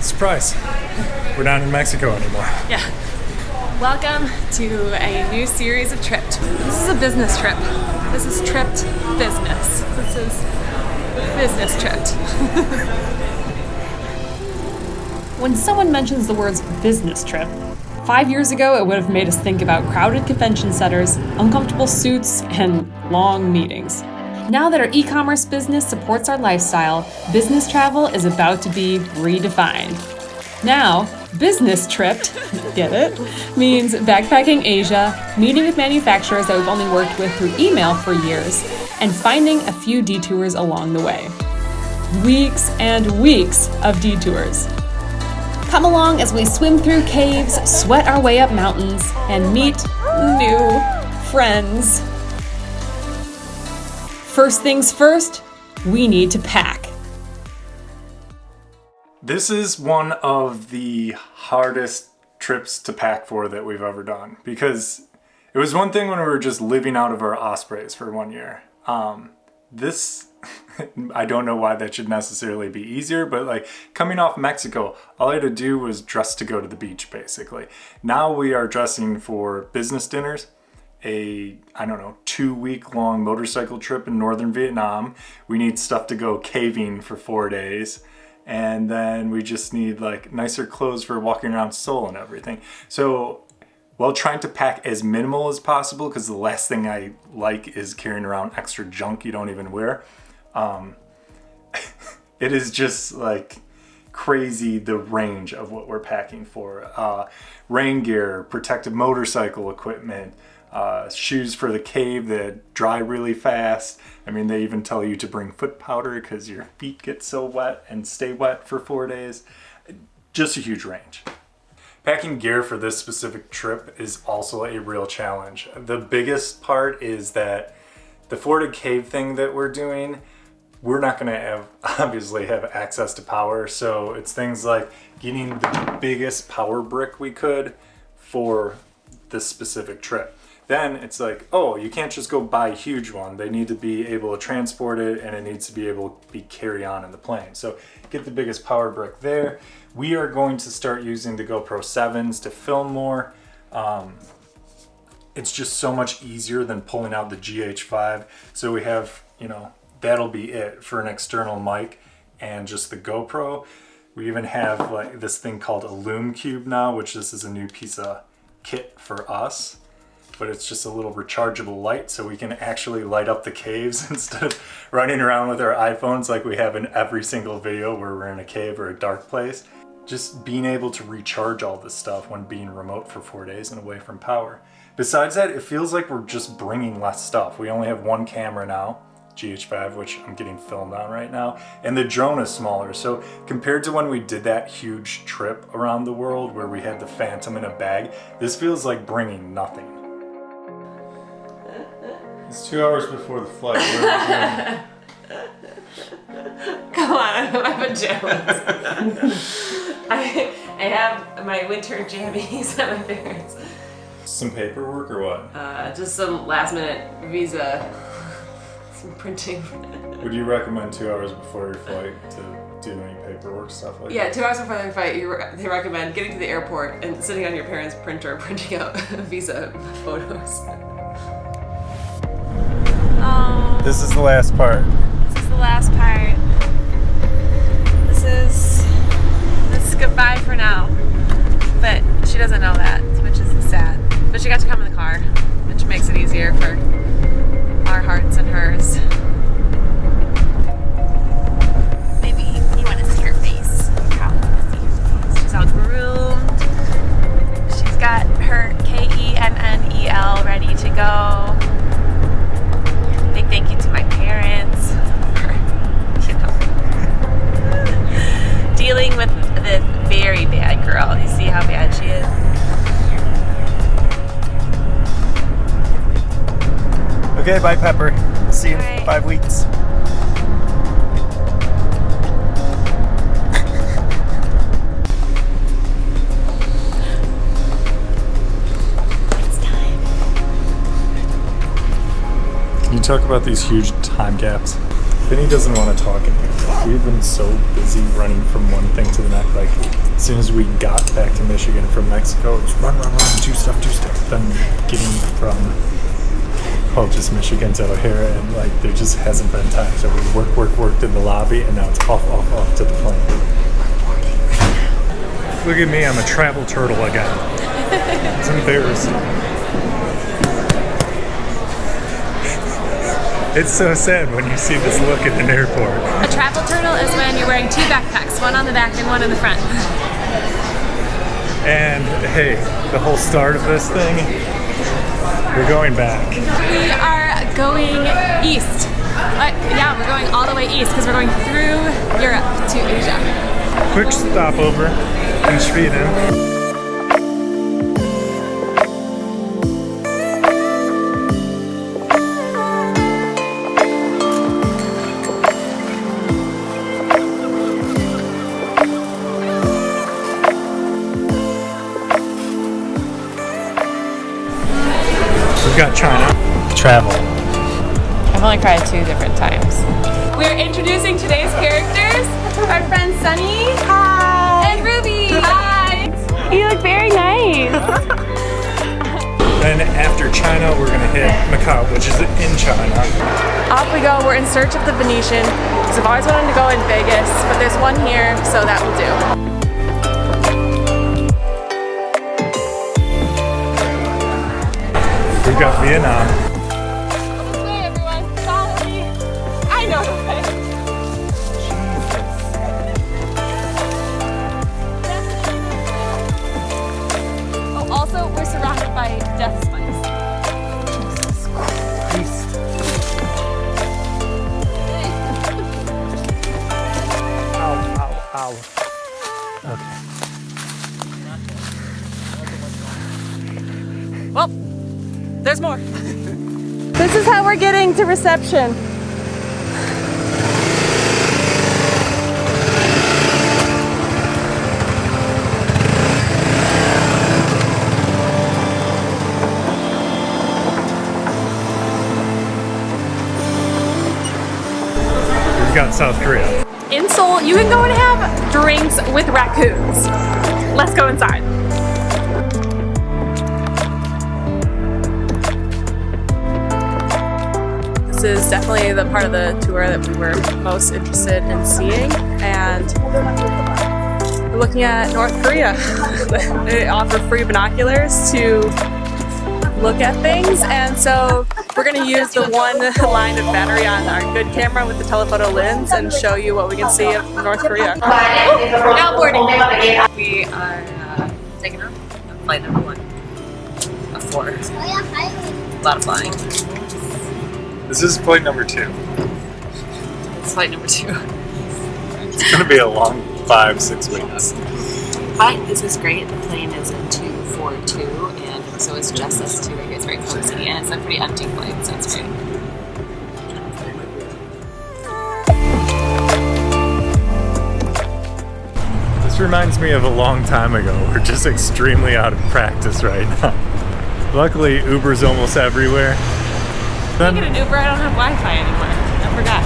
Surprise. We're not in Mexico anymore. Yeah. Welcome to a new series of Tripped. This is a business trip. This is Tripped Business. This is Business Tripped. When someone mentions the words business trip, 5 years ago it would have made us think about crowded convention centers, uncomfortable suits, and long meetings. Now that our e-commerce business supports our lifestyle, business travel is about to be redefined. Now, business tripped, get it, means backpacking Asia, meeting with manufacturers that we've only worked with through email for years, and finding a few detours along the way. Weeks and weeks of detours. Come along as we swim through caves, sweat our way up mountains, and meet new friends. First things first, we need to pack. This is one of the hardest trips to pack for that we've ever done, because it was one thing when we were just living out of our Ospreys for 1 year. This, I don't know why that should necessarily be easier, but like coming off Mexico, all I had to do was dress to go to the beach, basically. Now we are dressing for business dinners, a 2-week-long motorcycle trip in northern Vietnam. We need stuff to go caving for 4 days. And then we just need like nicer clothes for walking around Seoul and everything. So while trying to pack as minimal as possible, because the last thing I like is carrying around extra junk you don't even wear. It is just like crazy the range of what we're packing for. Rain gear, protective motorcycle equipment, shoes for the cave that dry really fast. I mean, they even tell you to bring foot powder because your feet get so wet and stay wet for 4 days. Just a huge range. Packing gear for this specific trip is also a real challenge. The biggest part is that the Florida cave thing that we're doing, we're not going to obviously have access to power. So it's things like getting the biggest power brick we could for this specific trip. Then it's like, oh, you can't just go buy a huge one. They need to be able to transport it, and it needs to be able to be carry on in the plane. So get the biggest power brick there. We are going to start using the GoPro 7s to film more. It's just so much easier than pulling out the GH5. So we have, that'll be it for an external mic and just the GoPro. We even have like this thing called a Loom Cube now, which this is a new piece of kit for us. But it's just a little rechargeable light, so we can actually light up the caves instead of running around with our iPhones like we have in every single video where we're in a cave or a dark place. Just being able to recharge all this stuff when being remote for 4 days and away from power. Besides that, it feels like we're just bringing less stuff. We only have one camera now, GH5, which I'm getting filmed on right now, and the drone is smaller. So compared to when we did that huge trip around the world where we had the Phantom in a bag, this feels like bringing nothing. It's 2 hours before the flight. Come on, I'm in my pajamas. I have my winter jammies at my parents'. Some paperwork or what? Just some last minute visa, some printing. Would you recommend 2 hours before your flight to do any paperwork stuff like that? Yeah, 2 hours before the flight, they recommend getting to the airport and sitting on your parents' printer printing out visa photos. Oh. This is the last part. This is the last part. This is goodbye for now. But she doesn't know that, which is sad. But she got to come in the car, which makes it easier for our hearts and hers. Maybe you want to see her face. You probably want to see her face. She's all groomed. She's got her KENNEL ready to go. Big thank you to my parents for, dealing with this very bad girl. You see how bad she is? Okay, bye Pepper. See you in 5 weeks. You talk about these huge time gaps. Vinny doesn't want to talk anymore. We've been so busy running from one thing to the next. Like, soon as we got back to Michigan from Mexico, it was run, do stuff. Then getting from, just Michigan to O'Hara, and like there just hasn't been time. So we worked in the lobby, and now it's off to the plane. Look at me, I'm a travel turtle again. It's embarrassing. It's so sad when you see this look at an airport. A travel turtle is when you're wearing 2 backpacks, one on the back and one in the front. And hey, the whole start of this thing, we're going back. We are going east. Yeah, we're going all the way east because we're going through Europe to Asia. Quick stopover in Sweden. We've got China. Travel. I've only cried 2 different times. We're introducing today's characters. Our friends Sunny. Hi. And Ruby. Hi. You look very nice. Then after China, we're gonna hit Macau, which is in China. Off we go. We're in search of the Venetian because I've always wanted to go in Vegas, but there's one here, so that will do. We've got Vietnam. This way, everyone. Follow me. I know the way. Oh, also, we're surrounded by death spikes. Jesus Christ. Ow. Okay. Well, there's more. This is how we're getting to reception. We've got South Korea. In Seoul, you can go and have drinks with raccoons. Let's go inside. This is definitely the part of the tour that we were most interested in seeing, and we're looking at North Korea. They offer free binoculars to look at things, and so we're going to use the one line of battery on our good camera with the telephoto lens and show you what we can see of North Korea. Now boarding. We are taking off on flight number 1 of 4. A lot of flying. This is flight number 2. It's flight number 2. It's gonna be a long 5-6 weeks. But this is great. The plane is in 242, and so it's just us 2. It's very cozy, and it's a pretty empty flight, so it's great. This reminds me of a long time ago. We're just extremely out of practice right now. Luckily, Uber's almost everywhere. If I get an Uber, I don't have Wi-Fi anymore. I forgot.